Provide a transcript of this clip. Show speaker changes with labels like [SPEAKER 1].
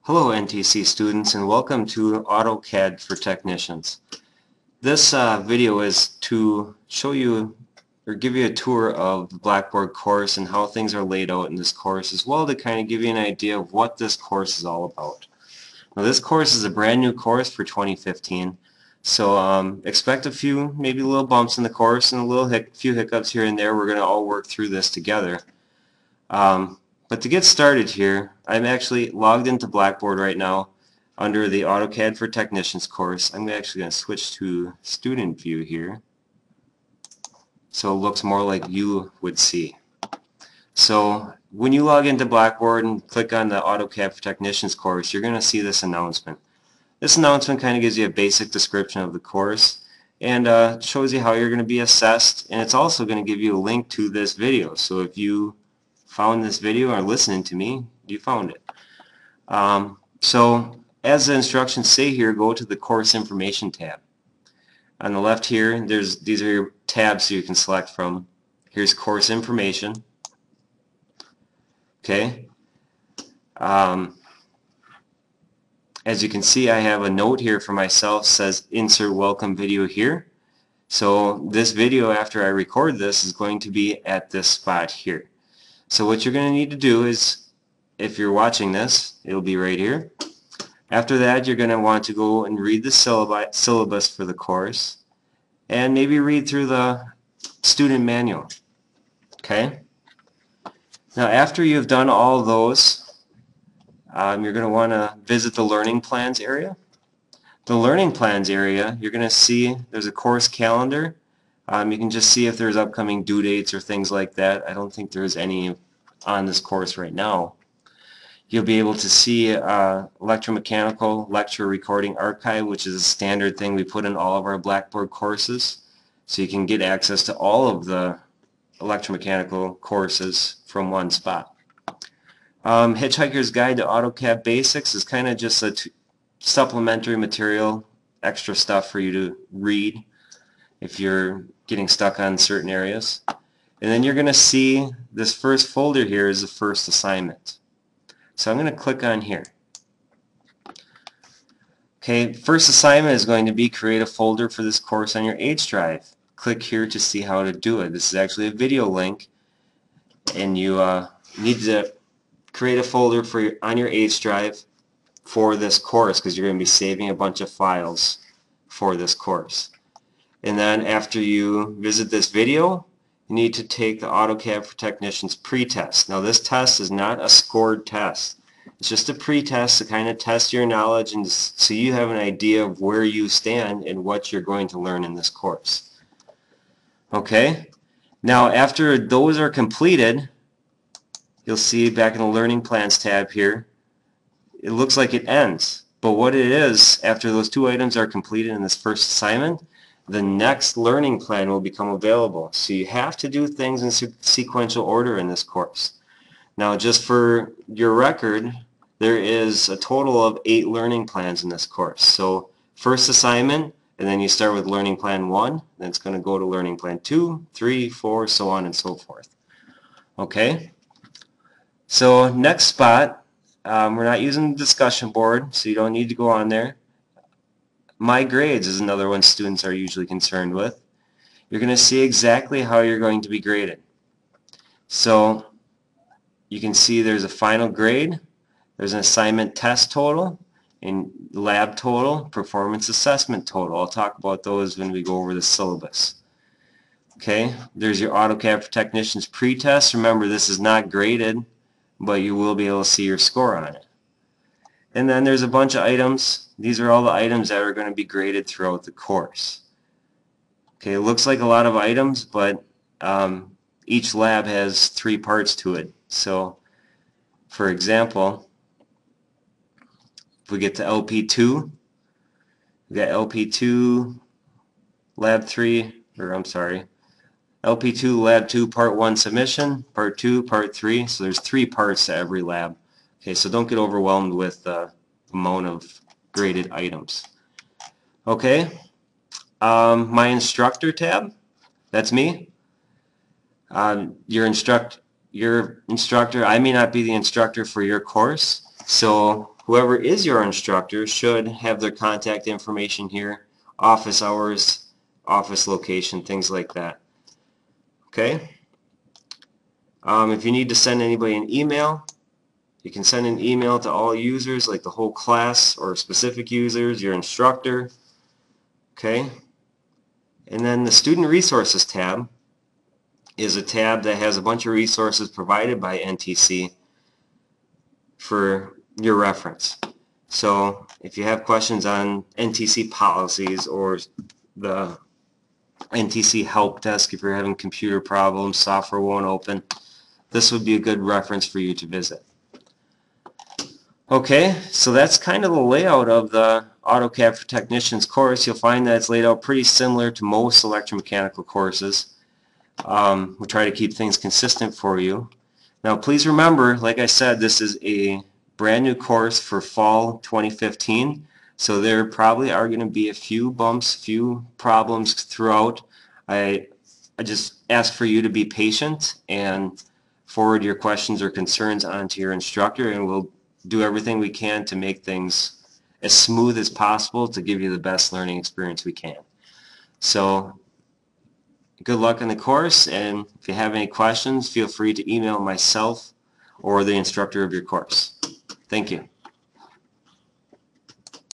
[SPEAKER 1] Hello NTC students and welcome to AutoCAD for Technicians. This video is to show you or give you a tour of the Blackboard course and how things are laid out in this course, as well to kind of give you an idea of what this course is all about. Now this course is a brand new course for 2015, so expect a few maybe little bumps in the course and few hiccups here and there. We're going to all work through this together. But to get started here, I'm actually logged into Blackboard right now under the AutoCAD for Technicians course. I'm actually going to switch to student view here so it looks more like you would see. So when you log into Blackboard and click on the AutoCAD for Technicians course, you're going to see this announcement. This announcement kind of gives you a basic description of the course and shows you how you're going to be assessed, and it's also going to give you a link to this video. So if you found this video or listening to me, you found it. So as the instructions say here, go to the course information tab. On the left here, these are your tabs you can select from. Here's course information. Okay. As you can see, I have a note here for myself, says insert welcome video here. So this video, after I record this, is going to be at this spot here. So what you're going to need to do is, if you're watching this, it'll be right here. After that, you're going to want to go and read the syllabus for the course and maybe read through the student manual. Okay? Now after you've done all of those, you're going to want to visit the Learning Plans area. The Learning Plans area, you're going to see there's a course calendar. You can just see if there's upcoming due dates or things like that. I don't think there's any on this course right now. You'll be able to see electromechanical lecture recording archive, which is a standard thing we put in all of our Blackboard courses. So you can get access to all of the electromechanical courses from one spot. Hitchhiker's Guide to AutoCAD Basics is kind of just a supplementary material, extra stuff for you to read if you're getting stuck on certain areas. And then you're going to see this first folder here is the first assignment. So I'm going to click on here. Okay, first assignment is going to be create a folder for this course on your H drive. Click here to see how to do it. This is actually a video link, and you need to create a folder on your H drive for this course, because you're going to be saving a bunch of files for this course. And then after you visit this video, you need to take the AutoCAD for Technicians pre-test. Now this test is not a scored test. It's just a pre-test to kind of test your knowledge and so you have an idea of where you stand and what you're going to learn in this course. Okay? Now after those are completed, you'll see back in the Learning Plans tab here, it looks like it ends. But what it is, after those two items are completed in this first assignment, the next learning plan will become available. So you have to do things in sequential order in this course. Now just for your record, there is a total of 8 learning plans in this course. So first assignment, and then you start with learning plan 1, then it's going to go to learning plan 2, 3, 4, so on and so forth. Okay? So next spot, we're not using the discussion board, so you don't need to go on there. My grades is another one students are usually concerned with. You're going to see exactly how you're going to be graded. So you can see there's a final grade, there's an assignment test total, and lab total, performance assessment total. I'll talk about those when we go over the syllabus. Okay, there's your AutoCAD for Technicians pre-test. Remember, this is not graded, but you will be able to see your score on it. And then there's a bunch of items. These are all the items that are going to be graded throughout the course. Okay, it looks like a lot of items, but each lab has 3 parts to it. So, for example, if we get to LP2, we got LP2, Lab 3, or I'm sorry, LP2, Lab 2, Part 1 submission, Part 2, Part 3. So there's 3 parts to every lab. Okay, so don't get overwhelmed with the amount of graded items. Okay, my instructor tab, that's me. Your instructor, I may not be the instructor for your course, so Whoever is your instructor should have their contact information here, office hours, office location, things like that. Okay? If you need to send anybody an email, you can send an email to all users, like the whole class, or specific users, your instructor. Okay? And then the Student Resources tab is a tab that has a bunch of resources provided by NTC for your reference. So if you have questions on NTC policies or the NTC help desk, if you're having computer problems, software won't open, this would be a good reference for you to visit. Okay, so that's kind of the layout of the AutoCAD for Technicians course. You'll find that it's laid out pretty similar to most electromechanical courses. We try to keep things consistent for you. Now please remember, like I said, this is a brand new course for fall 2015, so there probably are going to be a few bumps, few problems throughout. I just ask for you to be patient and forward your questions or concerns on to your instructor, and we'll do everything we can to make things as smooth as possible to give you the best learning experience we can. So good luck in the course, and if you have any questions, feel free to email myself or the instructor of your course. Thank you.